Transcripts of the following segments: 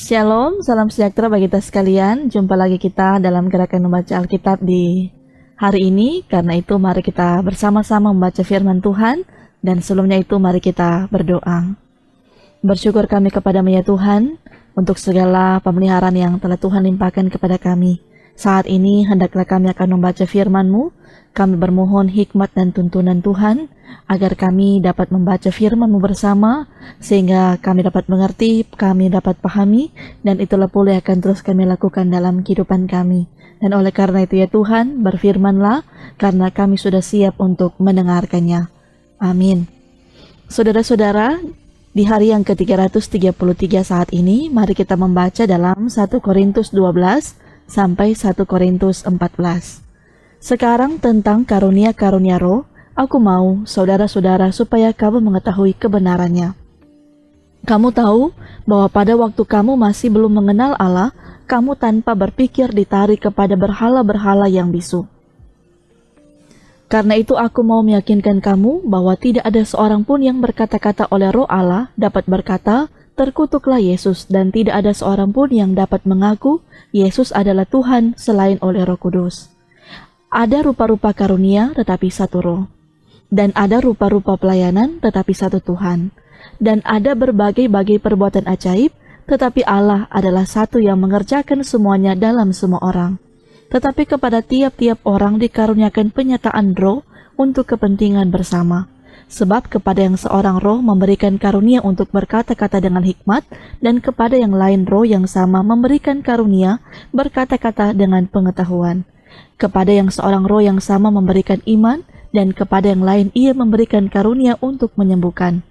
Shalom, salam sejahtera bagi kita sekalian. Jumpa lagi kita dalam gerakan membaca Alkitab di hari ini. Karena itu mari kita bersama-sama membaca firman Tuhan. Dan sebelumnya itu mari kita berdoa. Bersyukur kami kepada-Mu ya Tuhan, untuk segala pemeliharaan yang telah Tuhan limpahkan kepada kami. Saat ini hendaklah kami akan membaca firman-Mu. Kami bermohon hikmat dan tuntunan Tuhan, agar kami dapat membaca firman-Mu bersama, sehingga kami dapat mengerti, kami dapat pahami, dan itulah pula yang akan terus kami lakukan dalam kehidupan kami. Dan oleh karena itu ya Tuhan, berfirman-Lah, karena kami sudah siap untuk mendengarkannya. Amin. Saudara-saudara, di hari yang ke-333 saat ini, mari kita membaca dalam 1 Korintus 12 sampai 1 Korintus 14. Sekarang tentang karunia-karunia roh, aku mau, saudara-saudara, supaya kamu mengetahui kebenarannya. Kamu tahu bahwa pada waktu kamu masih belum mengenal Allah, kamu tanpa berpikir ditarik kepada berhala-berhala yang bisu. Karena itu aku mau meyakinkan kamu bahwa tidak ada seorang pun yang berkata-kata oleh roh Allah dapat berkata, terkutuklah Yesus, dan tidak ada seorang pun yang dapat mengaku Yesus adalah Tuhan selain oleh Roh Kudus. Ada rupa-rupa karunia tetapi satu roh, dan ada rupa-rupa pelayanan tetapi satu Tuhan, dan ada berbagai-bagai perbuatan ajaib, tetapi Allah adalah satu yang mengerjakan semuanya dalam semua orang. Tetapi kepada tiap-tiap orang dikaruniakan penyataan roh untuk kepentingan bersama. Sebab kepada yang seorang roh memberikan karunia untuk berkata-kata dengan hikmat, dan kepada yang lain roh yang sama memberikan karunia berkata-kata dengan pengetahuan. Kepada yang seorang roh yang sama memberikan iman, dan kepada yang lain ia memberikan karunia untuk menyembuhkan.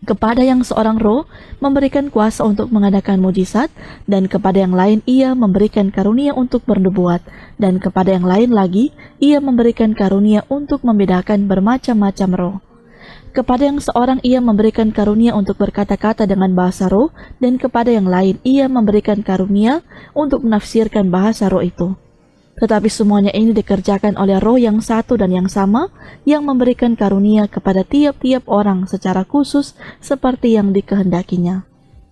Kepada yang seorang roh memberikan kuasa untuk mengadakan mujizat, dan kepada yang lain ia memberikan karunia untuk bernubuat, dan kepada yang lain lagi ia memberikan karunia untuk membedakan bermacam-macam roh. Kepada yang seorang ia memberikan karunia untuk berkata-kata dengan bahasa roh, dan kepada yang lain ia memberikan karunia untuk menafsirkan bahasa roh itu. Tetapi semuanya ini dikerjakan oleh roh yang satu dan yang sama, yang memberikan karunia kepada tiap-tiap orang secara khusus seperti yang dikehendakinya.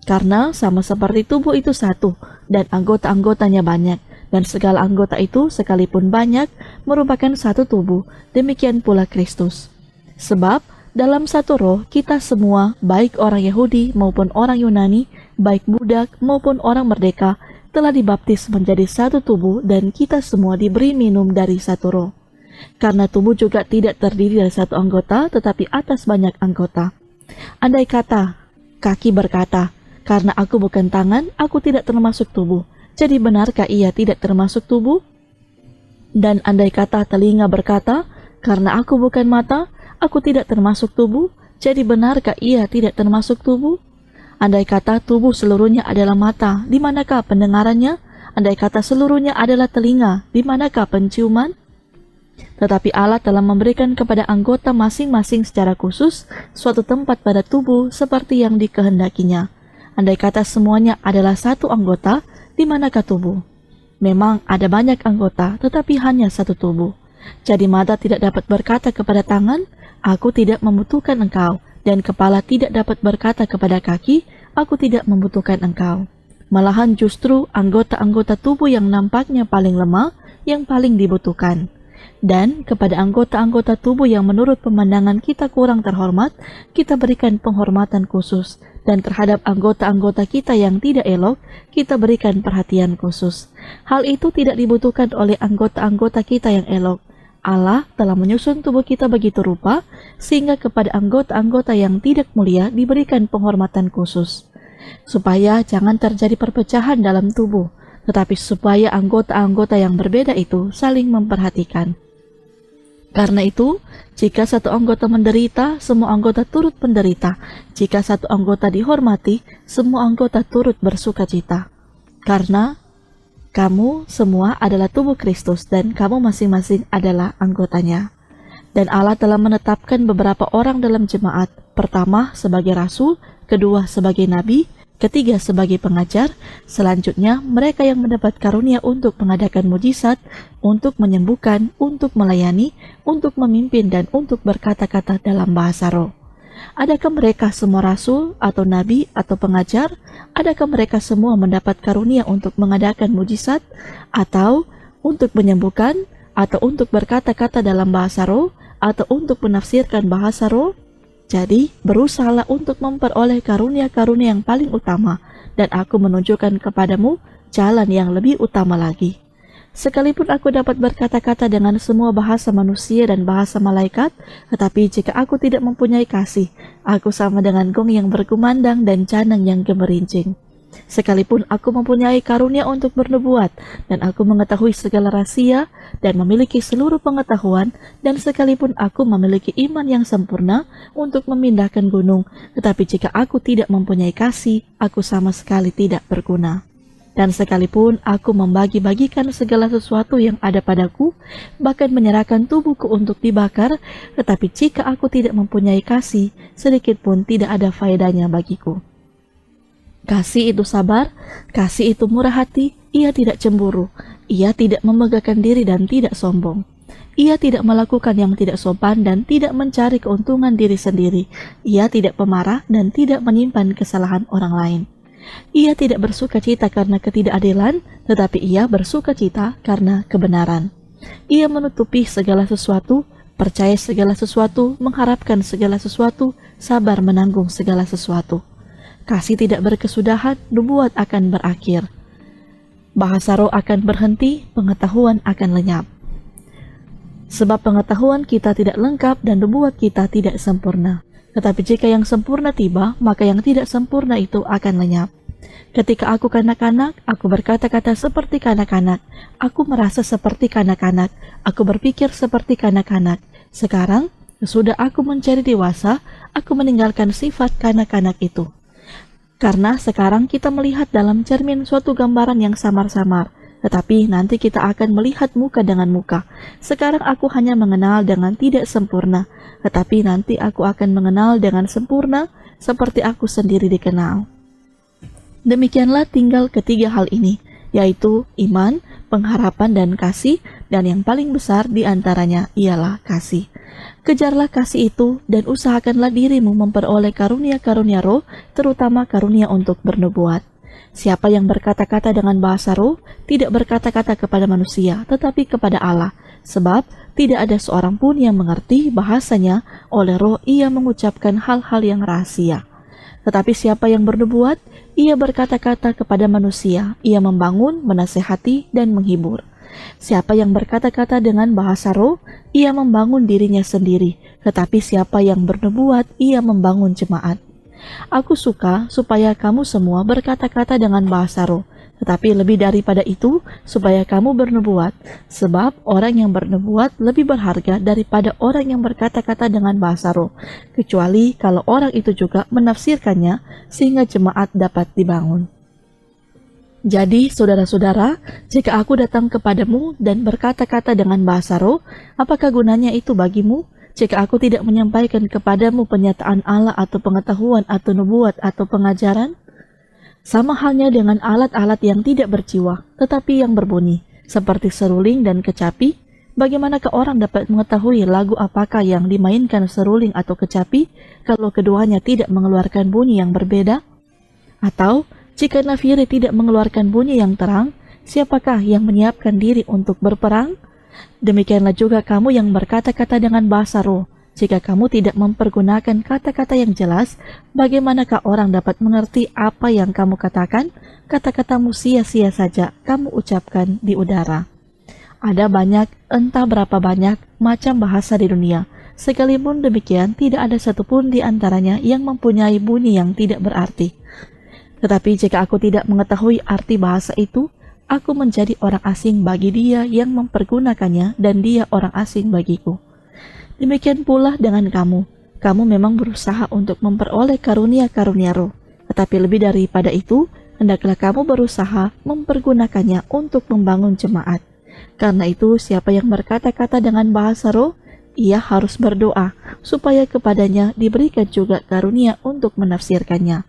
Karena sama seperti tubuh itu satu, dan anggota-anggotanya banyak, dan segala anggota itu sekalipun banyak, merupakan satu tubuh, demikian pula Kristus. Sebab dalam satu roh kita semua, baik orang Yahudi maupun orang Yunani, baik budak maupun orang merdeka, telah dibaptis menjadi satu tubuh, dan kita semua diberi minum dari satu roh. Karena tubuh juga tidak terdiri dari satu anggota, tetapi atas banyak anggota. Andai kata kaki berkata, karena aku bukan tangan, aku tidak termasuk tubuh, jadi benarkah ia tidak termasuk tubuh? Dan andai kata telinga berkata, karena aku bukan mata, aku tidak termasuk tubuh, jadi benarkah ia tidak termasuk tubuh? Andai kata tubuh seluruhnya adalah mata, di manakah pendengarannya? Andai kata seluruhnya adalah telinga, di manakah penciuman? Tetapi Allah telah memberikan kepada anggota masing-masing secara khusus suatu tempat pada tubuh seperti yang dikehendakinya. Andai kata semuanya adalah satu anggota, di manakah tubuh? Memang ada banyak anggota, tetapi hanya satu tubuh. Jadi mata tidak dapat berkata kepada tangan, aku tidak membutuhkan engkau, dan kepala tidak dapat berkata kepada kaki, aku tidak membutuhkan engkau. Malahan justru anggota-anggota tubuh yang nampaknya paling lemah, yang paling dibutuhkan. Dan kepada anggota-anggota tubuh yang menurut pemandangan kita kurang terhormat, kita berikan penghormatan khusus. Dan terhadap anggota-anggota kita yang tidak elok, kita berikan perhatian khusus. Hal itu tidak dibutuhkan oleh anggota-anggota kita yang elok. Allah telah menyusun tubuh kita begitu rupa, sehingga kepada anggota-anggota yang tidak mulia diberikan penghormatan khusus. Supaya jangan terjadi perpecahan dalam tubuh, tetapi supaya anggota-anggota yang berbeda itu saling memperhatikan. Karena itu, jika satu anggota menderita, semua anggota turut menderita. Jika satu anggota dihormati, semua anggota turut bersukacita. Karena kamu semua adalah tubuh Kristus, dan kamu masing-masing adalah anggotanya. Dan Allah telah menetapkan beberapa orang dalam jemaat, pertama sebagai rasul, kedua sebagai nabi, ketiga sebagai pengajar, selanjutnya mereka yang mendapat karunia untuk mengadakan mujizat, untuk menyembuhkan, untuk melayani, untuk memimpin, dan untuk berkata-kata dalam bahasa roh. Adakah mereka semua rasul, atau nabi, atau pengajar? Adakah mereka semua mendapat karunia untuk mengadakan mujizat, atau untuk menyembuhkan, atau untuk berkata-kata dalam bahasa roh, atau untuk menafsirkan bahasa roh? Jadi, berusahalah untuk memperoleh karunia-karunia yang paling utama, dan aku menunjukkan kepadamu jalan yang lebih utama lagi. Sekalipun aku dapat berkata-kata dengan semua bahasa manusia dan bahasa malaikat, tetapi jika aku tidak mempunyai kasih, aku sama dengan gong yang berkumandang dan canang yang gemerincing. Sekalipun aku mempunyai karunia untuk bernubuat, dan aku mengetahui segala rahasia, dan memiliki seluruh pengetahuan, dan sekalipun aku memiliki iman yang sempurna untuk memindahkan gunung, tetapi jika aku tidak mempunyai kasih, aku sama sekali tidak berguna. Dan sekalipun aku membagi-bagikan segala sesuatu yang ada padaku, bahkan menyerahkan tubuhku untuk dibakar, tetapi jika aku tidak mempunyai kasih, sedikit pun tidak ada faedahnya bagiku. Kasih itu sabar, kasih itu murah hati, ia tidak cemburu, ia tidak memegahkan diri dan tidak sombong. Ia tidak melakukan yang tidak sopan dan tidak mencari keuntungan diri sendiri. Ia tidak pemarah dan tidak menyimpan kesalahan orang lain. Ia tidak bersuka cita karena ketidakadilan, tetapi ia bersuka cita karena kebenaran. Ia menutupi segala sesuatu, percaya segala sesuatu, mengharapkan segala sesuatu, sabar menanggung segala sesuatu. Kasih tidak berkesudahan, nubuat akan berakhir. Bahasa roh akan berhenti, pengetahuan akan lenyap. Sebab pengetahuan kita tidak lengkap dan nubuat kita tidak sempurna. Tetapi jika yang sempurna tiba, maka yang tidak sempurna itu akan lenyap. Ketika aku kanak-kanak, aku berkata-kata seperti kanak-kanak. Aku merasa seperti kanak-kanak. Aku berpikir seperti kanak-kanak. Sekarang, sesudah aku menjadi dewasa, aku meninggalkan sifat kanak-kanak itu. Karena sekarang kita melihat dalam cermin suatu gambaran yang samar-samar, tetapi nanti kita akan melihat muka dengan muka. Sekarang aku hanya mengenal dengan tidak sempurna, tetapi nanti aku akan mengenal dengan sempurna seperti aku sendiri dikenal. Demikianlah tinggal ketiga hal ini, yaitu iman, pengharapan, dan kasih, dan yang paling besar di antaranya ialah kasih. Kejarlah kasih itu dan usahakanlah dirimu memperoleh karunia-karunia roh, terutama karunia untuk bernubuat. Siapa yang berkata-kata dengan bahasa roh, tidak berkata-kata kepada manusia, tetapi kepada Allah. Sebab tidak ada seorang pun yang mengerti bahasanya, oleh roh ia mengucapkan hal-hal yang rahasia. Tetapi siapa yang bernubuat, ia berkata-kata kepada manusia, ia membangun, menasehati, dan menghibur. Siapa yang berkata-kata dengan bahasa roh, ia membangun dirinya sendiri, tetapi siapa yang bernubuat, ia membangun jemaat. Aku suka supaya kamu semua berkata-kata dengan bahasa roh, tetapi lebih daripada itu, supaya kamu bernubuat, sebab orang yang bernubuat lebih berharga daripada orang yang berkata-kata dengan bahasa roh, kecuali kalau orang itu juga menafsirkannya, sehingga jemaat dapat dibangun. Jadi, saudara-saudara, jika aku datang kepadamu dan berkata-kata dengan bahasa roh, apakah gunanya itu bagimu? Jika aku tidak menyampaikan kepadamu penyataan Allah atau pengetahuan atau nubuat atau pengajaran? Sama halnya dengan alat-alat yang tidak berjiwa, tetapi yang berbunyi, seperti seruling dan kecapi. Bagaimanakah orang dapat mengetahui lagu apakah yang dimainkan seruling atau kecapi, kalau keduanya tidak mengeluarkan bunyi yang berbeda? Atau, jika nafiri tidak mengeluarkan bunyi yang terang, siapakah yang menyiapkan diri untuk berperang? Demikianlah juga kamu yang berkata-kata dengan bahasa roh. Jika kamu tidak mempergunakan kata-kata yang jelas, bagaimanakah orang dapat mengerti apa yang kamu katakan? Kata-katamu sia-sia saja kamu ucapkan di udara. Ada banyak, entah berapa banyak, macam bahasa di dunia. Sekalipun demikian, tidak ada satupun di antaranya yang mempunyai bunyi yang tidak berarti. Tetapi jika aku tidak mengetahui arti bahasa itu, aku menjadi orang asing bagi dia yang mempergunakannya dan dia orang asing bagiku. Demikian pula dengan kamu. Kamu memang berusaha untuk memperoleh karunia-karunia roh. Tetapi lebih daripada itu, hendaklah kamu berusaha mempergunakannya untuk membangun jemaat. Karena itu, siapa yang berkata-kata dengan bahasa roh, ia harus berdoa, supaya kepadanya diberikan juga karunia untuk menafsirkannya.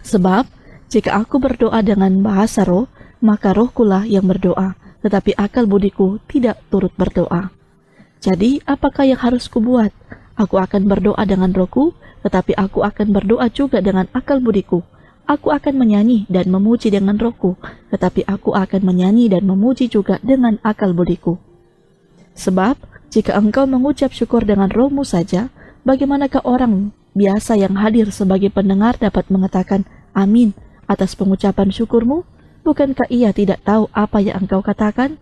Sebab, jika aku berdoa dengan bahasa roh, maka rohkulah yang berdoa, tetapi akal budiku tidak turut berdoa. Jadi, apakah yang harus kubuat? Aku akan berdoa dengan rohku, tetapi aku akan berdoa juga dengan akal budiku. Aku akan menyanyi dan memuji dengan rohku, tetapi aku akan menyanyi dan memuji juga dengan akal budiku. Sebab, jika engkau mengucap syukur dengan rohmu saja, bagaimanakah orang biasa yang hadir sebagai pendengar dapat mengatakan amin atas pengucapan syukurmu? Bukankah ia tidak tahu apa yang engkau katakan?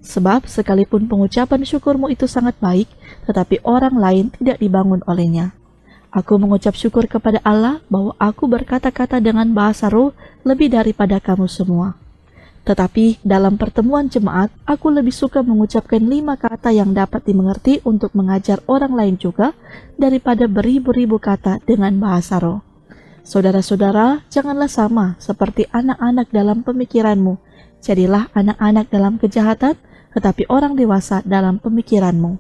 Sebab sekalipun pengucapan syukurmu itu sangat baik, tetapi orang lain tidak dibangun olehnya. Aku mengucap syukur kepada Allah bahwa aku berkata-kata dengan bahasa roh lebih daripada kamu semua. Tetapi dalam pertemuan jemaat, aku lebih suka mengucapkan 5 kata yang dapat dimengerti untuk mengajar orang lain juga daripada beribu-ribu kata dengan bahasa roh. Saudara-saudara, janganlah sama seperti anak-anak dalam pemikiranmu. Jadilah anak-anak dalam kejahatan, tetapi orang dewasa dalam pemikiranmu.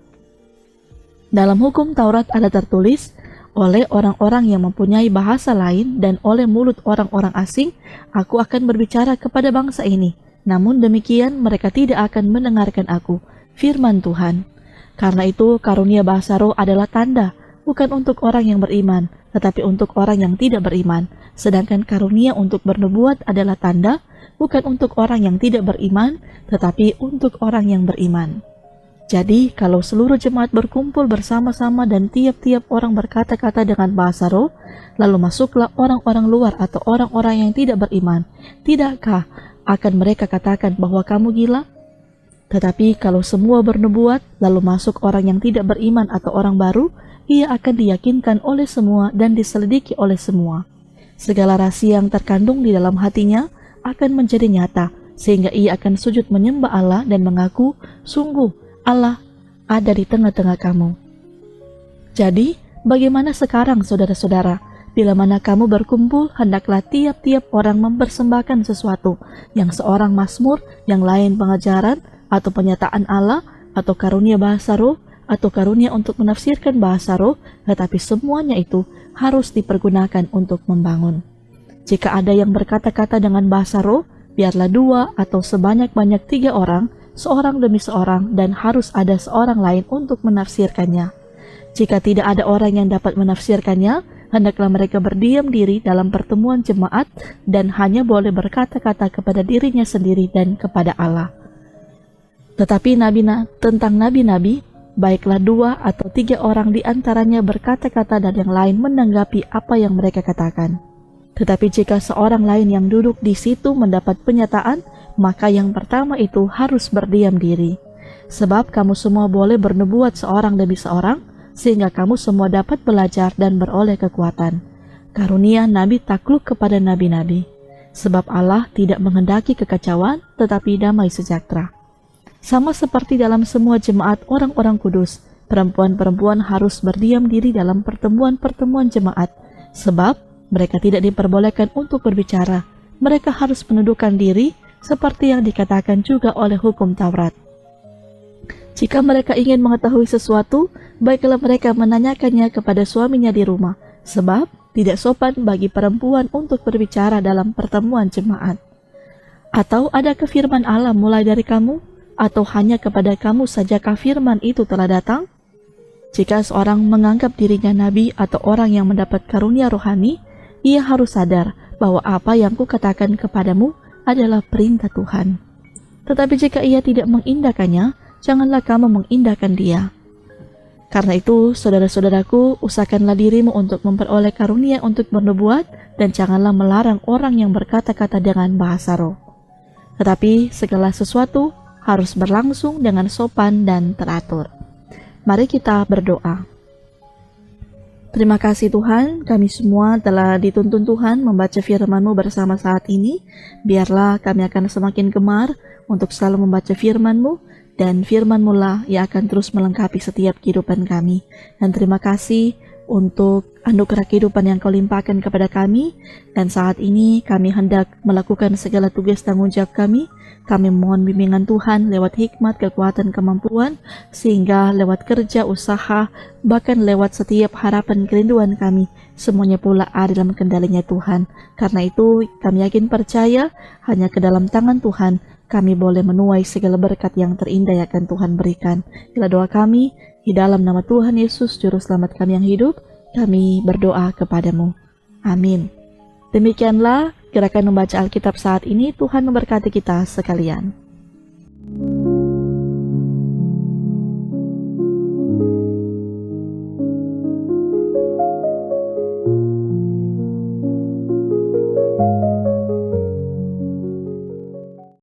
Dalam hukum Taurat ada tertulis, oleh orang-orang yang mempunyai bahasa lain dan oleh mulut orang-orang asing, aku akan berbicara kepada bangsa ini. Namun demikian mereka tidak akan mendengarkan aku, firman Tuhan. Karena itu karunia bahasa roh adalah tanda, bukan untuk orang yang beriman, tetapi untuk orang yang tidak beriman. Sedangkan karunia untuk bernubuat adalah tanda, bukan untuk orang yang tidak beriman, tetapi untuk orang yang beriman. Jadi, kalau seluruh jemaat berkumpul bersama-sama dan tiap-tiap orang berkata-kata dengan bahasa roh, lalu masuklah orang-orang luar atau orang-orang yang tidak beriman, tidakkah akan mereka katakan bahwa kamu gila? Tetapi kalau semua bernubuat, lalu masuk orang yang tidak beriman atau orang baru, ia akan diyakinkan oleh semua dan diselidiki oleh semua. Segala rahasia yang terkandung di dalam hatinya akan menjadi nyata, sehingga ia akan sujud menyembah Allah dan mengaku, sungguh, Allah ada di tengah-tengah kamu. Jadi, bagaimana sekarang saudara-saudara? Bila mana kamu berkumpul, hendaklah tiap-tiap orang mempersembahkan sesuatu, yang seorang mazmur, yang lain pengajaran, atau penyataan Allah, atau karunia bahasa roh, atau karunia untuk menafsirkan bahasa roh, tetapi semuanya itu harus dipergunakan untuk membangun. Jika ada yang berkata-kata dengan bahasa roh, biarlah 2 atau sebanyak-banyak 3 orang, seorang demi seorang, dan harus ada seorang lain untuk menafsirkannya. Jika tidak ada orang yang dapat menafsirkannya, hendaklah mereka berdiam diri dalam pertemuan jemaat dan hanya boleh berkata-kata kepada dirinya sendiri dan kepada Allah. Tetapi tentang nabi-nabi, baiklah 2 atau 3 orang di antaranya berkata-kata dan yang lain menanggapi apa yang mereka katakan. Tetapi jika seorang lain yang duduk di situ mendapat penyataan, maka yang pertama itu harus berdiam diri. Sebab kamu semua boleh bernubuat seorang demi seorang, sehingga kamu semua dapat belajar dan beroleh kekuatan. Karunia nabi takluk kepada nabi-nabi. Sebab Allah tidak menghendaki kekacauan, tetapi damai sejahtera. Sama seperti dalam semua jemaat orang-orang kudus, perempuan-perempuan harus berdiam diri dalam pertemuan-pertemuan jemaat, sebab mereka tidak diperbolehkan untuk berbicara. Mereka harus menundukkan diri, seperti yang dikatakan juga oleh hukum Taurat. Jika mereka ingin mengetahui sesuatu, baiklah mereka menanyakannya kepada suaminya di rumah, sebab tidak sopan bagi perempuan untuk berbicara dalam pertemuan jemaat. Atau adakah firman Allah mulai dari kamu? Atau hanya kepada kamu sajakah firman itu telah datang? Jika seorang menganggap dirinya nabi atau orang yang mendapat karunia rohani, ia harus sadar bahwa apa yang kukatakan kepadamu adalah perintah Tuhan. Tetapi jika ia tidak mengindahkannya, janganlah kamu mengindahkan dia. Karena itu, saudara-saudaraku, usahakanlah dirimu untuk memperoleh karunia untuk bernubuat, dan janganlah melarang orang yang berkata-kata dengan bahasa roh. Tetapi segala sesuatu harus berlangsung dengan sopan dan teratur. Mari kita berdoa. Terima kasih Tuhan, kami semua telah dituntun Tuhan membaca firman-Mu bersama saat ini. Biarlah kami akan semakin gemar untuk selalu membaca firman-Mu, dan firman-Mu lah yang akan terus melengkapi setiap kehidupan kami. Dan terima kasih untuk anugerah kehidupan yang Kau limpahkan kepada kami, dan saat ini kami hendak melakukan segala tugas tanggung jawab kami. Kami mohon bimbingan Tuhan lewat hikmat, kekuatan, kemampuan, sehingga lewat kerja, usaha, bahkan lewat setiap harapan kerinduan kami, semuanya pula ada dalam kendalinya Tuhan. Karena itu kami yakin percaya hanya ke dalam tangan Tuhan kami boleh menuai segala berkat yang terindah yang akan Tuhan berikan. Inilah doa kami, di dalam nama Tuhan Yesus, Juru Selamat kami yang hidup, kami berdoa kepadamu. Amin. Demikianlah gerakan membaca Alkitab saat ini. Tuhan memberkati kita sekalian.